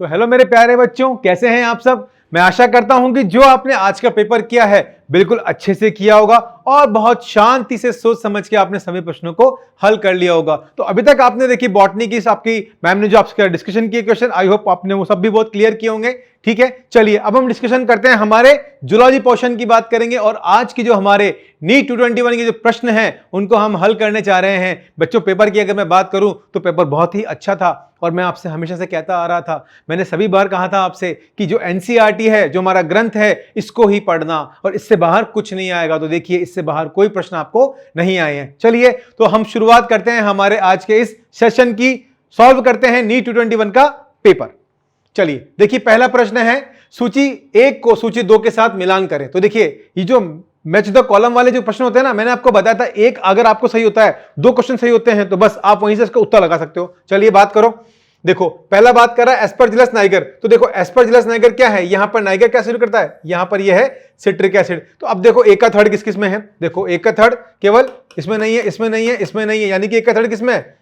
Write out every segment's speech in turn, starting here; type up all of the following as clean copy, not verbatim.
तो हेलो मेरे प्यारे बच्चों, कैसे हैं आप सब। मैं आशा करता हूं कि जो आपने आज का पेपर किया है बिल्कुल अच्छे से किया होगा और बहुत शांति से सोच समझ के आपने सभी प्रश्नों को हल कर लिया होगा। तो अभी तक आपने देखी बॉटनी की आपकी मैम ने जो आपसे डिस्कशन किए क्वेश्चन, आई होप आपने वो सब भी बहुत क्लियर किए होंगे। ठीक है, चलिए अब हम डिस्कशन करते हैं, हमारे जूलॉजी पोर्शन की बात करेंगे और आज की जो हमारे नीट 221 के जो प्रश्न हैं उनको हम हल करने जा रहे हैं। बच्चों, पेपर की अगर मैं बात करूं तो पेपर बहुत ही अच्छा था और मैं आपसे हमेशा से कहता आ रहा था, मैंने सभी बार कहा था आपसे कि जो एनसीईआरटी है, जो हमारा ग्रंथ है, इसको ही पढ़ना और इससे बाहर कुछ नहीं आएगा। तो देखिए, इससे बाहर कोई प्रश्न आपको नहीं आए हैं। चलिए तो हम शुरुआत करते हैं हमारे आज के इस सेशन की, सॉल्व करते हैं नीट 221 का पेपर। चलिए देखिए, पहला प्रश्न है, सूची 1 को सूची 2 के साथ मिलान करें। तो देखिए, ये जो मैच द कॉलम वाले जो प्रश्न होते हैं ना, मैंने आपको बताया था, एक अगर आपको सही होता है, 2 क्वेश्चन सही होते हैं तो बस आप वहीं से इसका उत्तर लगा सकते हो। चलिए बात करो। देखो, पहला बात कर रहा है एस्परजिलस नाइगर। तो देखो, एस्परजिलस नाइगर क्या है, यहां पर नाइगर क्या एसिड करता है, यहां पर यह है सिट्रिक एसिड। तो अब देखो, 1 का थर्ड किस किस में है, देखो 1 का थर्ड केवल इसमें नहीं है, इसमें नहीं है, इसमें नहीं है, यानी कि 1 का थर्ड किसमें है,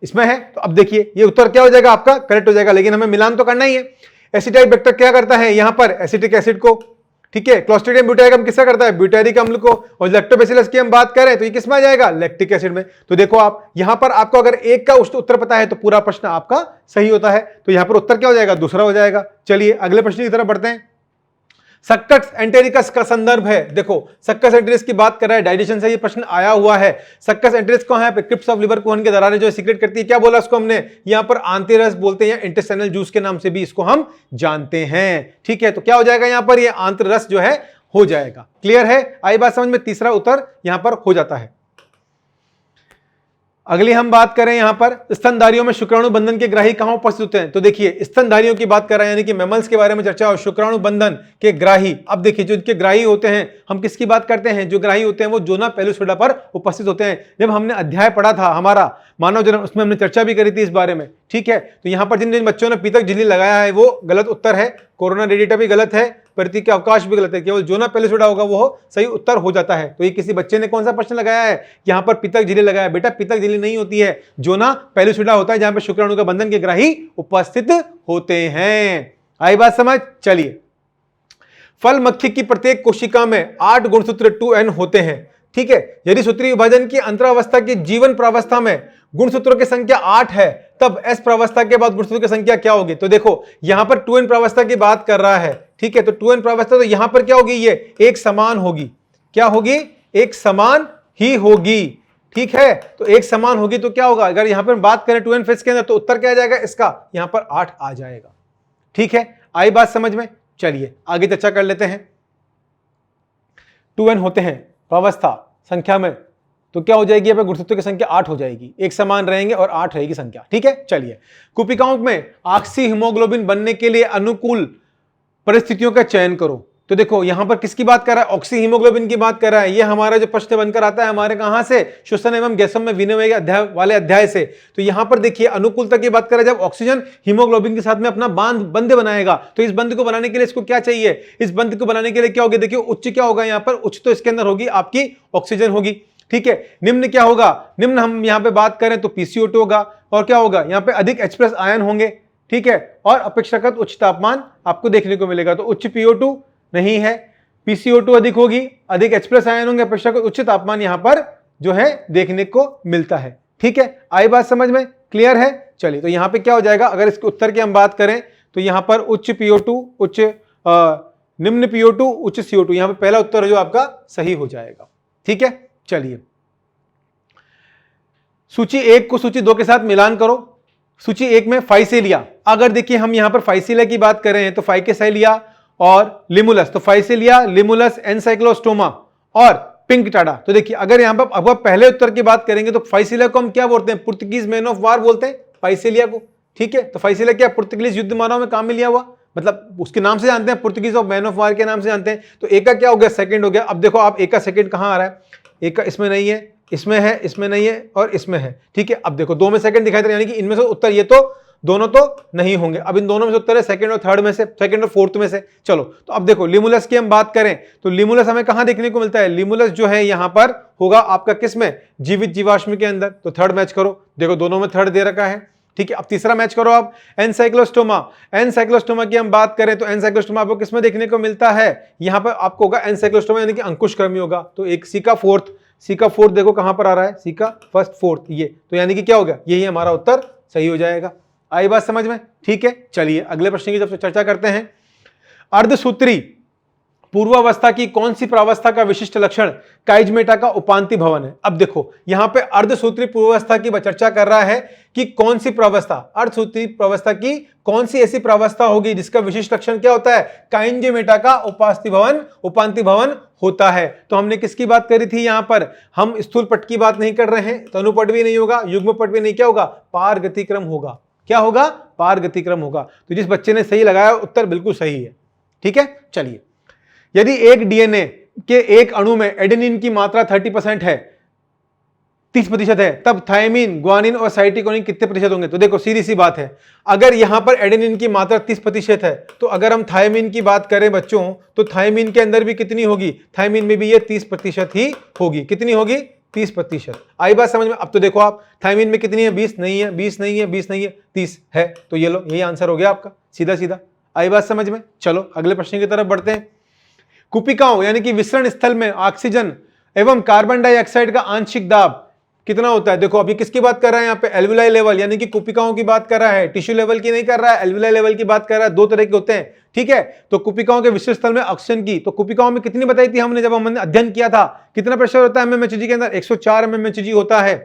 इसमें है। तो अब देखिए, ये उत्तर क्या हो जाएगा, आपका करेक्ट हो जाएगा, लेकिन हमें मिलान तो करना ही है। एसिटाइल वेक्टर क्या करता है, यहां पर एसिटिक एसिड को, ठीक है, क्लोस्ट्रिडियम ब्यूटाइक किसका करता है, ब्यूटारिक अम्ल को, और लैक्टोबैसिलस की हम बात करें तो ये किसमें आ जाएगा, लैक्टिक एसिड में। तो देखो आप यहां पर, आपको अगर 1 का उत्तर पता है तो पूरा प्रश्न आपका सही होता है। तो यहां पर उत्तर क्या हो जाएगा, दूसरा हो जाएगा। चलिए अगले प्रश्न की तरफ बढ़ते हैं। सक्कस एंटेरिकस का संदर्भ है। देखो, सक्कस एंटेरिकस की बात कर रहा है, डाइजेशन से ये प्रश्न आया हुआ है। सक्कस एंटेरिकस कौन है, क्रिप्स ऑफ लिवर कोहन की दरारें जो सीक्रेट करती है, क्या बोला उसको हमने, यहां पर आंतररस बोलते हैं, इंटेस्टाइनल जूस के नाम से भी इसको हम जानते हैं। ठीक है, तो क्या हो जाएगा यहां पर, ये आंतररस जो है हो जाएगा। क्लियर है, आई बात समझ में, तीसरा उत्तर यहां पर हो जाता है। अगली हम बात करें, यहां पर स्तनधारियों में शुक्राणु बंधन के ग्राही कहां उपस्थित होते हैं। तो देखिए, स्तनधारियों की बात कर रहे हैं, यानी कि मैमल्स के बारे में चर्चा, और शुक्राणु बंधन के ग्राही। अब देखिए, जो इनके ग्राही होते हैं, हम किसकी बात करते हैं, जो ग्राही होते हैं वो जोना पेलुसिडा पर उपस्थित होते हैं। जब हमने अध्याय पढ़ा था हमारा मानव जन्म, उसमें हमने चर्चा भी करी थी इस बारे में। ठीक है, तो यहां पर जिन जिन बच्चों ने पीतक झिल्ली लगाया है वो गलत उत्तर है, कोरोना रेडिएटा भी गलत है, प्रतीक अवकाश भी गलत है, केवल जोना पेलुसिडा होगा वो सही उत्तर हो जाता है। तो ये किसी बच्चे ने कौन सा प्रश्न लगाया है, यहां पर पीतक झिल्ली लगाया। बेटा, पीतक झिल्ली नहीं होती है, जोना पेलुसिडा होता है, जहां पर शुक्राणु का बंधन के ग्राही उपस्थित होते हैं। आई बात समझ। चलिए, फल मक्खी की प्रत्येक कोशिका में 8 गुणसूत्र 2n होते हैं। ठीक है, यदि सूत्रीय विभाजन की अंतरावस्था की जीवन प्रावस्था में गुणसूत्रों की संख्या 8 है, तब एस प्रावस्था के बाद गुणसूत्रों की संख्या क्या होगी। तो देखो, यहां पर 2n प्रावस्था की बात कर रहा है। ठीक है, तो 2n प्रावस्था, तो यहां पर क्या होगी, ये एक समान होगी। क्या होगी, एक समान ही होगी। ठीक है, तो एक समान होगी तो क्या होगा, अगर यहां पर बात करें 2n फेज के अंदर, तो उत्तर क्या आ जाएगा इसका, यहां पर 8 आ जाएगा। ठीक है, आई बात समझ में। चलिए आगे चर्चा कर लेते हैं। 2n होते हैं प्रावस्था संख्या में, तो क्या हो जाएगी, यहाँ पे गुणसूत्रों की संख्या 8 हो जाएगी, एक समान रहेंगे और 8 रहेगी संख्या। ठीक है, चलिए, कुपिकाओं में ऑक्सी हीमोग्लोबिन बनने के लिए अनुकूल परिस्थितियों का चयन करो। तो देखो, यहां पर किसकी बात कर रहा है, ऑक्सी हीमोग्लोबिन की बात कर रहा है। ये हमारा जो प्रश्न बनकर आता है हमारे कहां से, श्वसन एवं गैसों में विनिमय अध्याय वाले अध्याय से। तो यहां पर देखिए, अनुकूलता की बात कर रहा है, जब ऑक्सीजन हीमोग्लोबिन के साथ में अपना बंध बनाएगा, तो इस बंध को बनाने के लिए इसको क्या चाहिए, इस बंध को बनाने के लिए क्या होगी, देखिए उच्च क्या होगा, यहां पर उच्च तो इसके अंदर होगी आपकी ऑक्सीजन होगी। ठीक है, निम्न क्या होगा, निम्न हम यहां पे बात करें तो PCO2 होगा, और क्या होगा, यहां पे अधिक H+ आयन होंगे। ठीक है, और अपेक्षाकृत उच्च तापमान आपको देखने को मिलेगा। तो उच्च PO2 नहीं है, PCO2 अधिक होगी, अधिक H+ आयन होंगे, अपेक्षाकृत उच्च तापमान यहां पर जो है देखने को मिलता है। ठीक है, आई बात समझ में, क्लियर है। चलिए, तो यहां पे क्या हो जाएगा, अगर इसके उत्तर की हम बात करें तो यहां पर उच्च PO2, उच्च निम्न PO2, उच्च CO2, यहां पे पहला उत्तर जो आपका सही हो जाएगा। ठीक है, चलिए, सूची 1 को सूची 2 के साथ मिलान करो। सूची 1 में फाइसेलिया, अगर देखिए हम यहां पर फाइसेलिया की बात कर रहे हैं तो फाइकेसेलिया और लिमुलस, तो फाइसेलिया, लिमुलस, एनसाइक्लोस्टोमा और पिंक टाडा। तो देखिए, अगर यहां पर अब पहले उत्तर की बात करेंगे तो फाइसेलिया को हम क्या बोलते हैं, पुर्तगीज मैन ऑफ वार बोलते हैं फाइसेलिया को। ठीक है, तो फाइसेलिया क्या, पुर्तगीज युद्ध मानव में काम में लिया हुआ, मतलब उसके नाम से जानते हैं, Portuguese of man of war के नाम से जानते हैं। तो एक का क्या हो गया, सेकंड हो गया। अब देखो आप, एक का सेकंड कहां आ रहा है, एक का इसमें नहीं है, इसमें है, इसमें नहीं है और इसमें है। ठीक है, अब देखो 2 में सेकंड दिखाई दे रहा है, यानी कि इनमें से उत्तर ये तो दोनों तो नहीं होंगे। अब इन दोनों में से उत्तर है सेकंड और थर्ड में से, सेकंड और फोर्थ में से। चलो, तो अब देखो लिमुलस की हम बात करें तो लिमुलस हमें कहां देखने को मिलता है, लिमुलस जो है यहां पर होगा आपका किस में, जीवित जीवाश्म के अंदर। तो थर्ड मैच करो, देखो दोनों में थर्ड दे रखा है। ठीक है, अब तीसरा मैच करो आप, एनसाइक्लोस्टोमा। एनसाइक्लोस्टोमा की हम बात करें तो एनसाइक्लोस्टोमा आपको किसमें देखने को मिलता है, यहां पर आपको होगा एनसाइक्लोस्टोमा यानी कि अंकुशक्रमी होगा। तो एक सी का फोर्थ देखो कहां पर आ रहा है, सी का फर्स्ट फोर्थ, ये तो यानी कि क्या हो गया, यही हमारा उत्तर सही हो जाएगा। आई बात समझ में? ठीक है, चलिए अगले प्रश्न की जब चर्चा करते हैं। अर्धसूत्री पूर्वावस्था की कौन सी प्रावस्था का विशिष्ट लक्षण काइजमेटा का उपांति भवन है? अब देखो यहां पे अर्धसूत्री पूर्वावस्था की चर्चा कर रहा है कि कौन सी प्रावस्था, अर्धसूत्री प्रावस्था की कौन सी ऐसी प्रावस्था होगी जिसका विशिष्ट लक्षण क्या होता है, काइजमेटा का उपांति भवन होता है। तो हमने किसकी बात करी थी, यहां पर हम स्थूल पट की बात नहीं कर रहे हैं, तनुपट भी नहीं होगा, युग्म पट भी नहीं, क्या होगा, पारगतिक्रम होगा। क्या होगा, पारगतिक्रम होगा। तो जिस बच्चे ने सही लगाया उत्तर बिल्कुल सही है। ठीक है, चलिए, यदि एक डीएनए के एक अणु में एडेनिन की मात्रा 30% है, 30% है, तब थायमिन, ग्वानिन और साइटोकिनिन कितने प्रतिशत होंगे? तो देखो सीधी सी बात है, अगर यहां पर एडेनिन की मात्रा 30% है तो अगर हम थायमिन की बात करें बच्चों तो थायमिन के अंदर भी कितनी होगी, थायमिन में भी ये 30% ही होगी। कितनी होगी, 30%। आई बात समझ में? अब तो देखो आप, थायमिन में कितनी है, 20 नहीं है, 20 नहीं है, 20 नहीं है, 30 है। तो ये लो, यही आंसर हो गया आपका, सीधा सीधा। आई बात समझ में? चलो अगले प्रश्न की तरफ बढ़ते हैं। कुपिकाओं यानी कि विसरण स्थल में ऑक्सीजन एवं कार्बन डाइऑक्साइड का आंशिक दाब कितना होता है? देखो अभी किसकी बात कर रहा है यहाँ पे, एल्विलाई लेवल यानी कि कुपिकाओं की बात कर रहा है, टिश्यू लेवल की नहीं कर रहा है, एल्विलाई लेवल की बात कर रहा है। दो तरह के होते हैं, ठीक है। तो कुपिकाओं के विसरण स्थल में ऑक्सीजन की, तो कुपिकाओं में कितनी बताई थी हमने जब हमने अध्ययन किया था, कितना प्रेशर होता है एमएमएचजी के अंदर, 104 एमएमएचजी होता है।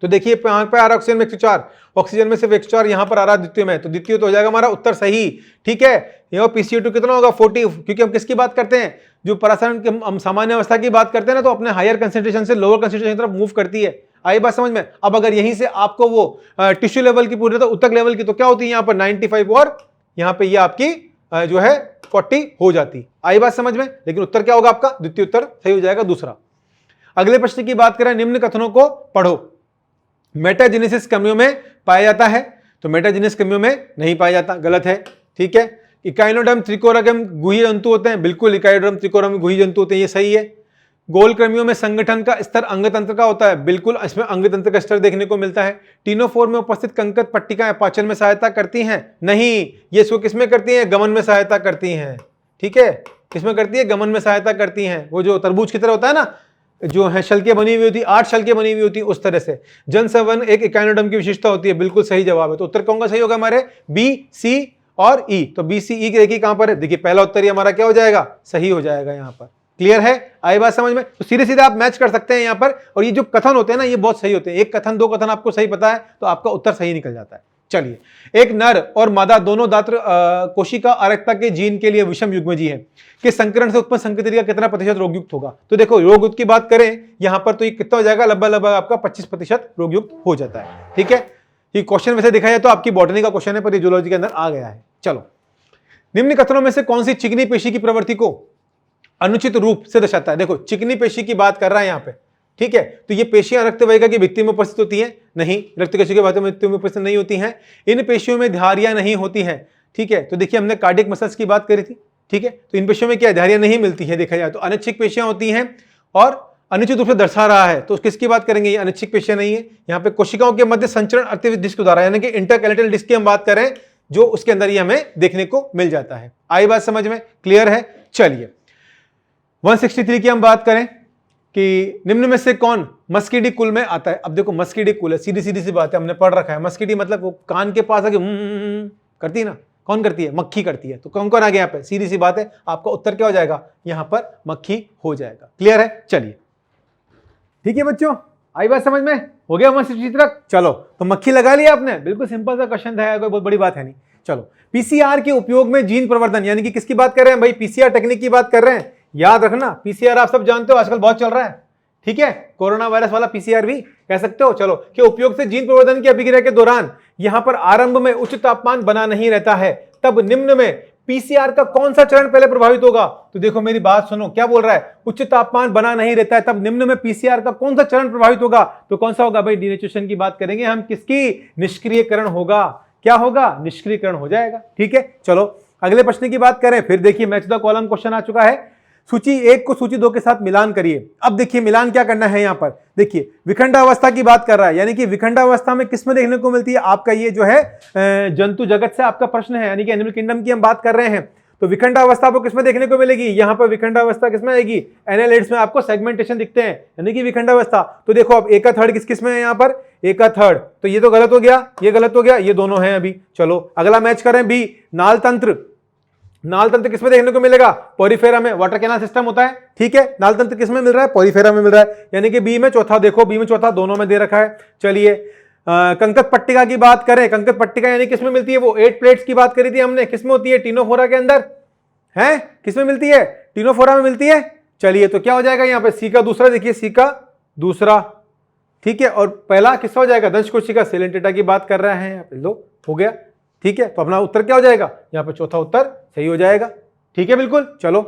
तो देखिए यहाँ पे आ रहा है ऑक्सीजन में 104, ऑक्सीजन में सिर्फ 104 यहां पर आ रहा है द्वितीय में, तो द्वितीय तो हो जाएगा हमारा उत्तर सही। ठीक है, ये PCO2 कितना होगा, 40, क्योंकि हम किसकी बात करते हैं, जो परासरण के हम सामान्य अवस्था की बात करते हैं ना, तो अपने हायर कंसेंट्रेशन से लोअर कंसेंट्रेशन की तरफ मूव करती है। आई बात समझ में? अब अगर यहीं से आपको वो टिश्यू लेवल की पूरी, तो उत्तक लेवल की तो क्या होती है यहाँ पर 95 और यहाँ पे ये आपकी जो है 40 हो जाती। आई बात समझ में? लेकिन उत्तर क्या होगा आपका, द्वितीय उत्तर सही हो जाएगा दूसरा। अगले प्रश्न की बात करें, निम्न कथनों को पढ़ो। मेटाजेनेसिस कमियों में पाया जाता है, तो मेटाजेनेसिस कमियों में नहीं पाया जाता, गलत है। ठीक है, इकाइनोडर्म त्रिकोरगम गुही जंतु होते हैं, बिल्कुल इकाइनोडर्म त्रिकोरगम गुही जंतु होते हैं, ये सही है। गोलकृमियों में संगठन का स्तर अंगतंत्र का होता है, बिल्कुल इसमें अंगतंत्र का स्तर देखने को मिलता है। टीनोफोर में उपस्थित कंकत पट्टिकाएं पाचन में सहायता करती हैं, नहीं, ये इसको किसमें करती हैं, गमन में सहायता करती हैं। ठीक है, किसमें करती है, गमन में सहायता करती हैं। वो जो तरबूज की तरह होता है ना, जो है शल्कें बनी हुई होती, 8 शल्कें बनी हुई होती, उस तरह से। जनसंवर्धन एक इकाइनोडर्म की विशेषता होती है, बिल्कुल सही जवाब है। तो उत्तर कौन सा सही होगा हमारे, बी, सी और ई। तो बी, सी, ई देखिए कहां पर है, देखिए पहला उत्तर ही हमारा क्या हो जाएगा, सही हो जाएगा यहां पर। क्लियर है, आई बात समझ में? तो सीधे सीधे आप मैच कर सकते हैं यहां पर। और ये जो कथन होते हैं ना, ये बहुत सही होते हैं। एक कथन, दो कथन आपको सही पता है तो आपका उत्तर सही निकल जाता है। चलिए, एक नर और मादा दोनों दात्र कोशिका अरेक्ता के जीन के लिए विषम युग्मजी है कि संकरण से उत्पन्न संकेतरी का कितना प्रतिशत रोगयुक्त होगा? तो देखो रोगयुक्त की बात करें यहां पर, तो ये कितना हो जाएगा, लगभग आपका 25% रोगयुक्त हो जाता है। ठीक है, ये क्वेश्चन वैसे देखा जाए तो आपकी बॉटनी का क्वेश्चन है, पर जूलॉजी के अंदर आ गया है। चलो, निम्न कथनों में से कौन सी चिकनी पेशी की प्रवृत्ति को अनुचित रूप से दर्शाता है? देखो चिकनी पेशी की बात कर रहा है यहां पे। ठीक है, तो ये पेशियां रक्त वाहिका की भित्ति में उपस्थित होती है, नहीं, रक्त कशिका की भित्ति में उपस्थित नहीं होती हैं। इन पेशियों में धारियां नहीं होती हैं। ठीक है, तो देखिए हमने कार्डियक मसल्स की बात करी थी। ठीक है, तो इन पेशियों में क्या धारियां नहीं मिलती है, देखा जाए तो अनिच्छिक पेशियां होती हैं और अनुचित रूप से दर्शा रहा है, तो किसकी बात करेंगे, ये अनिच्छिक पेशियां नहीं है। यहाँ पे कोशिकाओं के मध्य संचरण अतिरिक्त डिस्क द्वारा, यानी कि इंटरकैलेटरल डिस्क की हम बात करें, जो उसके अंदर ही हमें देखने को मिल जाता है। आई बात समझ में? क्लियर है। चलिए 163 की हम बात करें कि निम्न में से कौन मस्कीडी कुल में आता है? अब देखो मस्कीडी कुल है, सीधी सीधी सी बात है, हमने पढ़ रखा है। मस्कीडी मतलब वो कान के पास आके करती है ना, कौन करती है, मक्खी करती है। तो कौन कौन आ गया यहाँ पे, सीधी सी बात है, आपका उत्तर क्या हो जाएगा, यहाँ पर मक्खी हो जाएगा। क्लियर है। चलिए ठीक है बच्चों, आई बात समझ में? हो गया 163 तक। चलो, तो मक्खी लगा लिया आपने, बिल्कुल सिंपल सा क्वेश्चन था, कोई बहुत बड़ी बात है नहीं। चलो, पीसीआर के उपयोग में जीन प्रवर्धन, यानी कि किसकी बात कर रहे हैं भाई, पीसीआर टेक्निक की बात कर रहे हैं। याद रखना, पीसीआर आप सब जानते हो आजकल बहुत चल रहा है। ठीक है, कोरोना वायरस वाला पीसीआर भी कह सकते हो। चलो, के उपयोग से जीन प्रवर्धन की अभिक्रिया के दौरान यहां पर आरंभ में उच्च तापमान बना नहीं रहता है, तब निम्न में पीसीआर का कौन सा चरण पहले प्रभावित होगा? तो देखो मेरी बात सुनो, क्या बोल रहा है, उच्च तापमान बना नहीं रहता है, तब निम्न में पीसीआर का कौन सा चरण प्रभावित होगा? तो कौन सा होगा भाई, डिनेचुरेशन की बात करेंगे हम, किसकी, निष्क्रियकरण होगा। क्या होगा, निष्क्रियकरण हो जाएगा। ठीक है, चलो अगले प्रश्न की बात करें। फिर देखिए मैच द कॉलम क्वेश्चन आ चुका है। सूची 1 को सूची 2 के साथ मिलान करिए। अब देखिए मिलान क्या करना है यहां पर, देखिए विखंडावस्था की बात कर रहा है, यानी कि विखंडावस्था में किसमें देखने को मिलती है आपका, ये जो है जंतु जगत से आपका प्रश्न है, यानी कि एनिमल किंगडम की हम बात कर रहे हैं। तो विखंडावस्था आपको किसमें देखने को मिलेगी, यहां पर विखंडावस्था किसमें आएगी, एनालिट्स में आपको सेगमेंटेशन दिखते हैं, यानी कि विखंडावस्था। तो देखो अब 1/3 किस में है यहां पर, 1/3, तो ये तो गलत हो गया, ये गलत हो गया, ये दोनों हैं अभी। चलो अगला मैच करें, बी नाल तंत्र। नाल तंत्र किसमें देखने को मिलेगा, पोरिफेरा में, वाटर कैनाल सिस्टम होता है, ठीक है। नाल तंत्र किसमें मिल रहा है, पोरिफेरा में मिल रहा है, यानी कि बी में चौथा, देखो बी में चौथा दोनों में दे रखा है। चलिए कंकत पट्टिका की बात करें, कंकत पट्टिका यानी किसमें मिलती है, वो 8 प्लेट्स की बात करी थी हमने, किसमें होती है, टीनोफोरा के अंदर है, किसमें मिलती है, टीनोफोरा में मिलती है। चलिए तो क्या हो जाएगा यहाँ पे, सी का दूसरा, देखिए सी का दूसरा, ठीक है, और पहला किसका हो जाएगा, दंश कोशिका सेलेंटेटा की बात कर रहे हैं, लो हो गया, ठीक है। तो अपना उत्तर क्या हो जाएगा, यहाँ पे चौथा उत्तर सही हो जाएगा, ठीक है बिल्कुल। चलो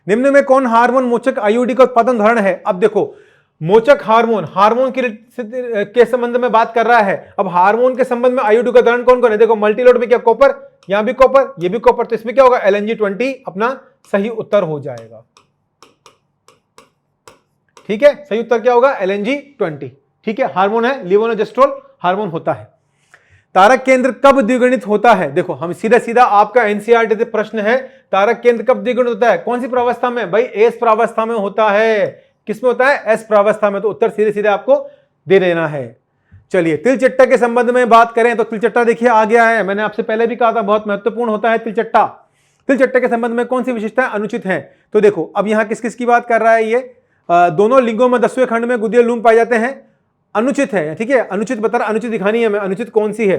निम्न में कौन हार्मोन मोचक आईयूडी का उत्पादन उदाहरण है। अब देखो मोचक हार्मोन, हार्मोन के संबंध में बात कर रहा है। अब हार्मोन के संबंध में आईयूडी का उदाहरण कौन कौन है, देखो मल्टीलोड में क्या कॉपर, यहां भी कॉपर, ये भी कॉपर, तो इसमें क्या होगा, LNG20 अपना सही उत्तर हो जाएगा, ठीक है। सही उत्तर क्या होगा, LNG20, ठीक है। हार्मोन है, लीवोनोजेस्ट्रोल हार्मोन होता है। तारक केंद्र कब द्विगुणित होता है, देखो हम सीधा सीधा आपका एनसीईआरटी से प्रश्न है, तारक केंद्र कब द्विगुणित होता है, कौन सी प्रावस्था में, भाई एस प्रावस्था में होता है। किसमें होता है, एस प्रावस्था में, तो उत्तर सीधे सीधे आपको दे देना है। चलिए तिलचट्टा के संबंध में बात करें तो तिलचट्टा देखिए आ गया है, मैंने आपसे पहले भी कहा था बहुत महत्वपूर्ण होता है तिलचट्टा। तिलचट्टा के संबंध में कौन सी विशेषताएं अनुचित हैं, तो देखो अब यहां किस किस की बात कर रहा है, ये दोनों लिंगों में 10वें खंड में गुदियल लूम पाए जाते हैं, अनुचित है, ठीक है। अनुचित बता रहा, अनुचित दिखानी है हमें, अनुचित कौन सी है,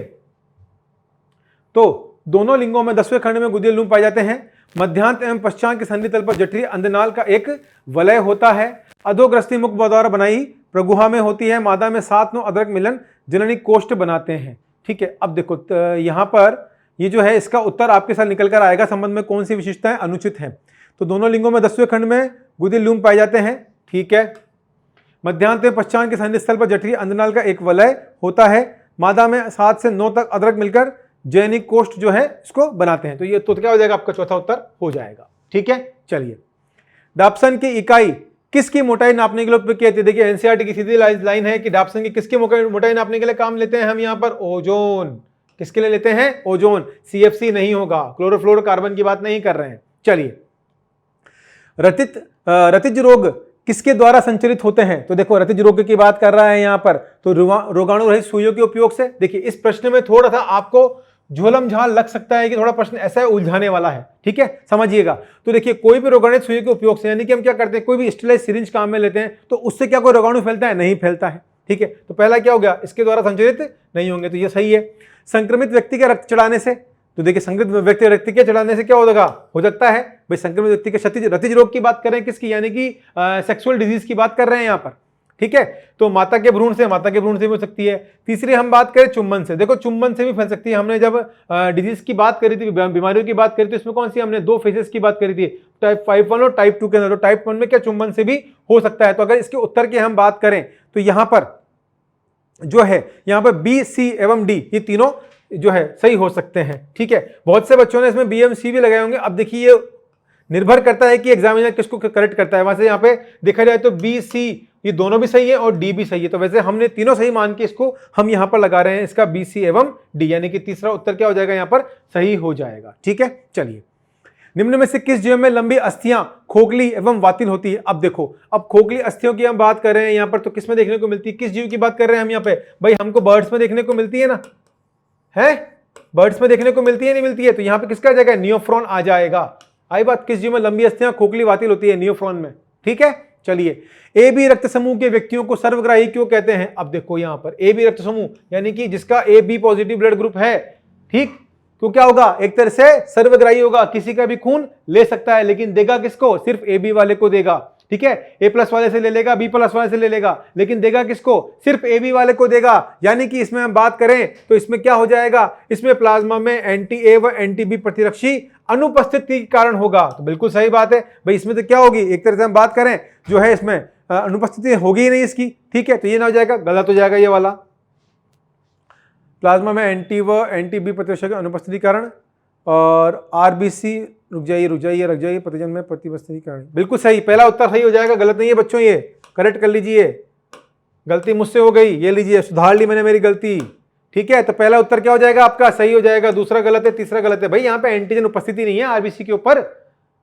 तो दोनों लिंगों में 10वें खंड में गुदियल लूम पाए जाते हैं। मध्यांत एवं पश्चांत के संधि तल पर जठरी अंधनाल का एक वलय होता है। अधोग्रस्ती मुख द्वारा बनाई प्रगुहा में होती है। मादा में 7-9 अदरक मिलन जननी कोष्ठ बनाते हैं, ठीक है। अब देखो यहां पर ये जो है इसका उत्तर आपके साथ निकल कर आएगा, संबंध में कौन सी विशेषताएं अनुचित हैं, तो दोनों लिंगों में 10वें खंड में गुदियल लूम पाए जाते हैं, ठीक है। मध्यांत एवं पश्चांत के संधि स्थल पर जठरी अंधनाल का एक वलय होता है। मादा में 7 से 9 तक अदरक मिलकर जैनिक कोष्ठ जो है इसको बनाते हैं, तो ये तो क्या हो जाएगा आपका चौथा उत्तर हो जाएगा, ठीक है। चलिए डाप्सन की इकाई किसकी मोटाई नापने के लिए उपयोग की जाती है, देखिए एनसीईआरटी की सीधी लाइन है कि डाप्सन की किसकी मोटाई नापने के लिए काम लेते हैं हम यहाँ पर, ओजोन, किसके लिए लेते हैं, ओजोन, सीएफसी नहीं होगा, क्लोरोफ्लोरोकार्बन की बात नहीं कर रहे हैं। चलिए रतिज रोग किसके द्वारा संचरित होते हैं, तो देखो रतिज रोग की बात कर रहा है यहाँ पर, तो रोगाणु रहित सुइयों के उपयोग से। देखिए इस प्रश्न में थोड़ा सा आपको झोलम झाल लग सकता है कि थोड़ा प्रश्न ऐसा है उलझाने वाला है, ठीक है, समझिएगा। तो देखिए कोई भी रोगाणु सुई के उपयोग से, यानी कि हम क्या करते हैं, कोई भी स्टेरिलाइज सिरिंज काम में लेते हैं, तो उससे क्या कोई रोगाणु फैलता है, नहीं फैलता है, ठीक है। तो पहला क्या हो गया, इसके द्वारा संचरित नहीं होंगे, तो ये सही है। संक्रमित व्यक्ति के रक्त चढ़ाने से, तो देखिए संक्रमित व्यक्ति के चढ़ाने से क्या होगा, हो सकता है भाई संक्रमित व्यक्ति के रतिज रोग की बात करें, किसकी, यानी कि सेक्सुअल डिजीज की बात कर रहे हैं यहाँ पर, ठीक है। तो माता के भ्रूण से भी हो सकती है। तीसरी हम बात करें चुंबन से, देखो चुंबन से भी फैल सकती है। हमने जब डिजीज की बात करी थी, बीमारियों की बात करी थी, इसमें कौन सी हमने 2 फेजेस की बात करी थी, टाइप 5 और टाइप 2 के अंदर। तो टाइप 1 में क्या चुंबन से भी हो सकता है। तो अगर इसके उत्तर की हम बात करें तो यहां पर जो है, यहां पर बी, सी एवं डी ये तीनों जो है सही हो सकते हैं, ठीक है। बहुत से बच्चों ने इसमें बी एवं सी भी लगाए होंगे। अब देखिए ये निर्भर करता है कि एग्जामिनर किसको करेक्ट करता है। वैसे यहाँ पे देखा जाए तो बी, सी ये दोनों भी सही है और डी भी सही है, तो वैसे हमने तीनों सही मान के इसको हम यहाँ पर लगा रहे हैं, इसका बी, सी एवं डी, यानी कि तीसरा उत्तर क्या हो जाएगा, यहाँ पर सही हो जाएगा, ठीक है। चलिए निम्न में से किस जीव में लंबी अस्थियां खोखली एवं वातिल होती है। अब देखो, अब खोखली अस्थियों की हम बात कर रहे हैं यहाँ पर, तो किस में देखने को मिलती है, किस जीव की बात कर रहे हैं हम यहाँ पे, भाई हमको बर्ड्स में देखने को मिलती है ना, है बर्ड्स में देखने को मिलती है नहीं मिलती है, तो यहाँ पे किसका आ जाएगा, नियोफ्रॉन आ जाएगा। आई बात, किस जीव में लंबी अस्थियां खोखली वातिल होती है, नियोफ्रॉन में, ठीक है। चलिए ए बी रक्त समूह के व्यक्तियों को सर्वग्राही क्यों कहते हैं। अब देखो यहाँ पर ए बी रक्त समूह यानी कि जिसका A B positive blood group है, ठीक, तो क्या होगा, एक तरह से सर्वग्राही होगा, किसी का भी खून ले सकता है, लेकिन देगा किसको, सिर्फ ए बी वाले को देगा, ठीक है। ए प्लस वाले से ले लेगा, बी प्लस वाले से ले लेगा, लेकिन देगा किसको, सिर्फ ए बी वाले को देगा। यानी कि इसमें हम बात करें तो इसमें क्या हो जाएगा, इसमें प्लाज्मा में एंटी ए व एंटी बी प्रतिरक्षी अनुपस्थिति के कारण होगा। तो बिल्कुल सही बात है भाई, इसमें तो क्या होगी, एक तरह से हम बात करें जो है इसमें अनुपस्थिति होगी ही नहीं इसकी, ठीक है। तो ये ना हो जाएगा, गलत हो जाएगा ये वाला, प्लाज्मा में एंटी व एंटी बी प्रतिरक्षी अनुपस्थिति कारण, और आरबीसी रुक जाइए प्रतिजन में प्रतिबस्ती की कहानी, बिल्कुल सही, पहला उत्तर सही हो जाएगा, गलत नहीं है बच्चों, ये करेक्ट कर लीजिए। गलती मुझसे हो गई, ये लीजिए सुधार ली मैंने मेरी गलती, ठीक है। तो पहला उत्तर क्या हो जाएगा आपका, सही हो जाएगा, दूसरा गलत है, तीसरा गलत है। भाई यहाँ पे एंटीजन उपस्थिति नहीं है आरबीसी के ऊपर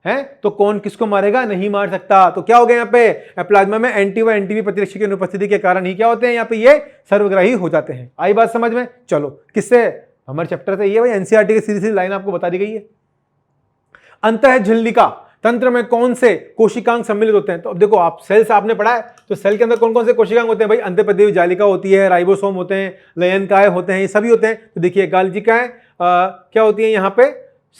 है, तो कौन किसको मारेगा, नहीं मार सकता। तो क्या हो गया यहाँ पे, प्लाज्मा में एंटी व एंटीवी प्रतिरक्षी की अनुपस्थिति के कारण ही क्या होते हैं यहाँ पे, ये सर्वग्राही हो जाते हैं। आई बात समझ में, चलो किससे, हमारे चैप्टर से ये भाई एनसीईआरटी की सीधी सीधी लाइन आपको बता दी गई है। अंतः झिल्लिका तंत्र में कौन से कोशिकांग सम्मिलित होते हैं, तो अब देखो आप सेल्स आपने पढ़ा है, तो सेल के अंदर कौन कौन से कोशिकांग होते हैं भाई, अंतःपदेवी जालिका होती है, राइबोसोम होते हैं, लयनकाय होते हैं, ये सभी होते हैं। तो देखिए गाल्जिकाएं क्या होती है यहाँ पे,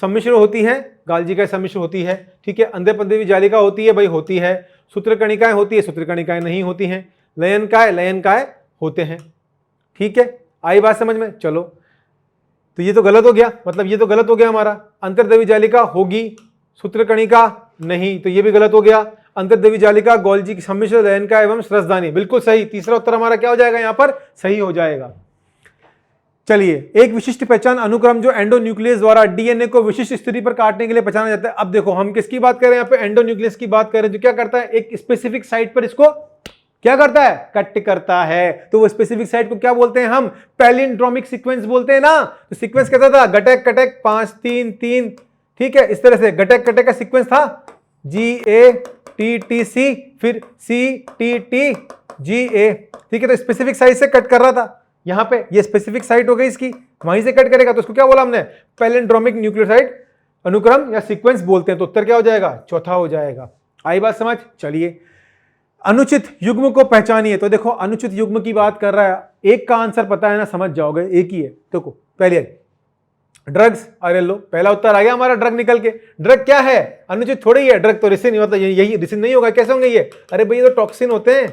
सम्मिश्र होती है, गाल्जिकाएं सम्मिश्र होती है, ठीक है। अंतःपदेवी जालिका होती है भाई, होती है। सूत्रकणिकाएं होती है, सूत्रकणिकाएं नहीं होती हैं। लयनकाय होते हैं, ठीक है। आई बात समझ में, चलो तो ये तो गलत हो गया, मतलब ये तो गलत हो गया हमारा, अंतर्देवी जालिका होगी, सूत्रकणिका नहीं, तो ये भी गलत हो गया। अंतर्देवी जालिका, गोल्जी की सम्मिश्र, लयनका एवं श्रसदानी, बिल्कुल सही, तीसरा उत्तर हमारा क्या हो जाएगा यहाँ पर, सही हो जाएगा। चलिए, एक विशिष्ट पहचान अनुक्रम जो एंडोन्यूक्लियस द्वारा डीएनए को विशिष्ट स्थिति पर काटने के लिए पहचाना जाता है। अब देखो हम किसकी बात कर रहे हैं यहाँ पे, एंडोन्यूक्लियस की बात कर रहे हैं, जो क्या करता है, एक स्पेसिफिक साइट पर इसको क्या करता है, कट करता है। तो वो स्पेसिफिक साइट को क्या बोलते हैं हम, पैलिंड्रोमिक सीक्वेंस बोलते हैं ना। तो सीक्वेंस कैसा था, गटक कटक 5 3 3, ठीक है, इस तरह से गटक कटक का सीक्वेंस था, GATTC फिर CTT GA, ठीक है। तो स्पेसिफिक साइट से कट कर रहा था, यहां पे ये स्पेसिफिक साइट हो गई इसकी, वहीं से कट करेगा, तो उसको क्या बोला हमने, पैलिंड्रोमिक न्यूक्लियोसाइड अनुक्रम या सीक्वेंस बोलते हैं। तो उत्तर क्या हो जाएगा, चौथा हो जाएगा। आई बात समझ। चलिए, अनुचित युग्म को पहचानिए। तो देखो अनुचित युग्म की बात कर रहा है, एक का आंसर पता है ना, समझ जाओगे, एक ही है। देखो पहले ड्रग्स, अरे लो पहला उत्तर आ गया हमारा, ड्रग निकल के। ड्रग क्या है, अनुचित थोड़ी है, ड्रग तो रिसिन, मतलब यही रिसिन नहीं होगा, कैसे होंगे ये, अरे भाई ये तो टॉक्सिन होते हैं,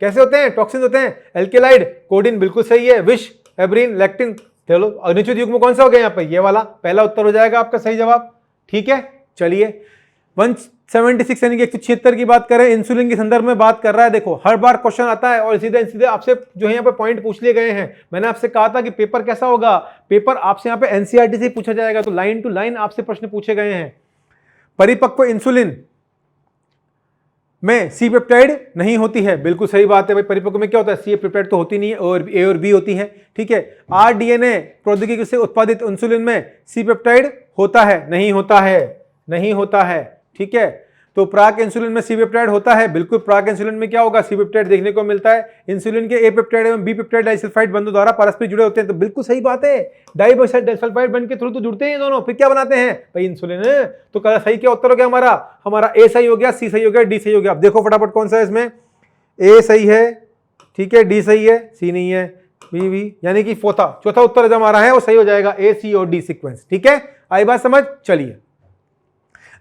कैसे होते हैं, टॉक्सिन होते हैं। एल्केलाइड, कोडिन, बिल्कुल सही है, विष, एब्रिन, लैक्टिन। चलो अनुचित युग्म कौन सा हो गया यहाँ पे, ये वाला, पहला उत्तर हो जाएगा आपका सही जवाब, ठीक है। चलिए 176 यानी कि 176 की बात करें, इंसुलिन के संदर्भ में बात कर रहा है। देखो हर बार क्वेश्चन आता है और सीधे सीधे आपसे जो है यहाँ पे पॉइंट पूछ लिए गए हैं। मैंने आपसे कहा था कि पेपर कैसा होगा, पेपर आपसे यहाँ पे एनसीईआरटी से पूछा जाएगा, तो लाइन टू लाइन आपसे प्रश्न पूछे गए हैं। परिपक्व इंसुलिन में सी पेप्टाइड नहीं होती है, बिल्कुल सही बात है भाई। परिपक्व में क्या होता है, सी पेप्टाइड तो होती नहीं है, और ए और बी होती है, ठीक है। आरडीएनए प्रौद्योगिकी से उत्पादित इंसुलिन में सी पेप्टाइड होता है, नहीं होता है, नहीं होता है, ठीक है। तो प्राक इंसुलिन में सी पेप्टाइड होता है, बिल्कुल। प्राक इंसुलिन में क्या होगा, सी पेप्टाइड देखने को मिलता है। इंसुलिन के ए पेप्टाइड एवं बी पेप्टाइड डाइसल्फाइड बंधों द्वारा परस्पर जुड़े होते हैं, तो बिल्कुल सही बात है, डाइसल्फाइड बंध के थ्रू तो जुड़ते हैं दोनों, फिर क्या बनाते हैं भाई, इंसुलिन। तो सही क्या उत्तर हो गया हमारा ए सही हो गया, सी सही हो गया, डी सही हो गया। अब देखो फटाफट कौन सा है इसमें, ए सही है, ठीक है, डी सही है, सी नहीं है, बी, यानी कि चौथा उत्तर जो हमारा है वो सही हो जाएगा, ए सी और डी सीक्वेंस, ठीक है। आई बात समझ। चलिए,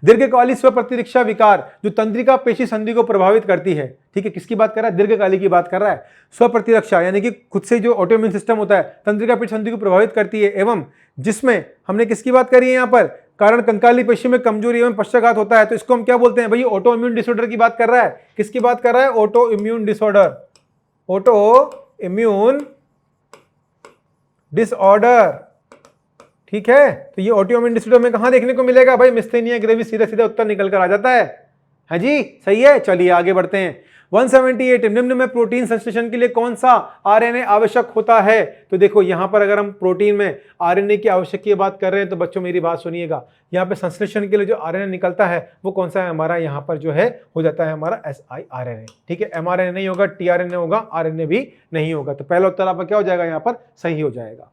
दीर्घकालिक स्वप्रतिरक्षा विकार जो तंत्रिका पेशी संधि को प्रभावित करती है, ठीक है, किसकी बात कर रहा है, दीर्घकालिक की बात कर रहा है। स्वप्रतिरक्षा यानी कि खुद से जो ऑटोइम्यून सिस्टम होता है, तंत्रिका पेशी संधि को प्रभावित करती है, एवं जिसमें हमने किसकी बात करी है यहाँ पर, कारण कंकाली पेशी में कमजोरी एवं पक्षाघात होता है, तो इसको हम क्या बोलते हैं भाई, ऑटो इम्यून डिसऑर्डर की बात कर रहा है। किसकी बात कर रहा है, auto immune disorder, auto immune disorder, ठीक है। तो ये ऑटोइम्यून डिसऑर्डर में कहां देखने को मिलेगा भाई, मिस्थेनिया ग्रेविस, सीधा सीधा उत्तर निकल कर आ जाता है। हाँ जी, सही है। चलिए आगे बढ़ते हैं। 178 निम्न में प्रोटीन संश्लेषण के लिए कौन सा आरएनए आवश्यक होता है। तो देखो यहां पर अगर हम प्रोटीन में आरएनए की आवश्यक की बात कर रहे हैं, तो बच्चों मेरी बात सुनिएगा, यहाँ पे संश्लेषण के लिए जो आरएनए निकलता है वो कौन सा है हमारा, यहाँ पर जो है हो जाता है हमारा siRNA, ठीक है। mRNA नहीं होगा, tRNA होगा, आरएनए भी नहीं होगा। तो पहला उत्तर आपका क्या हो जाएगा, यहाँ पर सही हो जाएगा।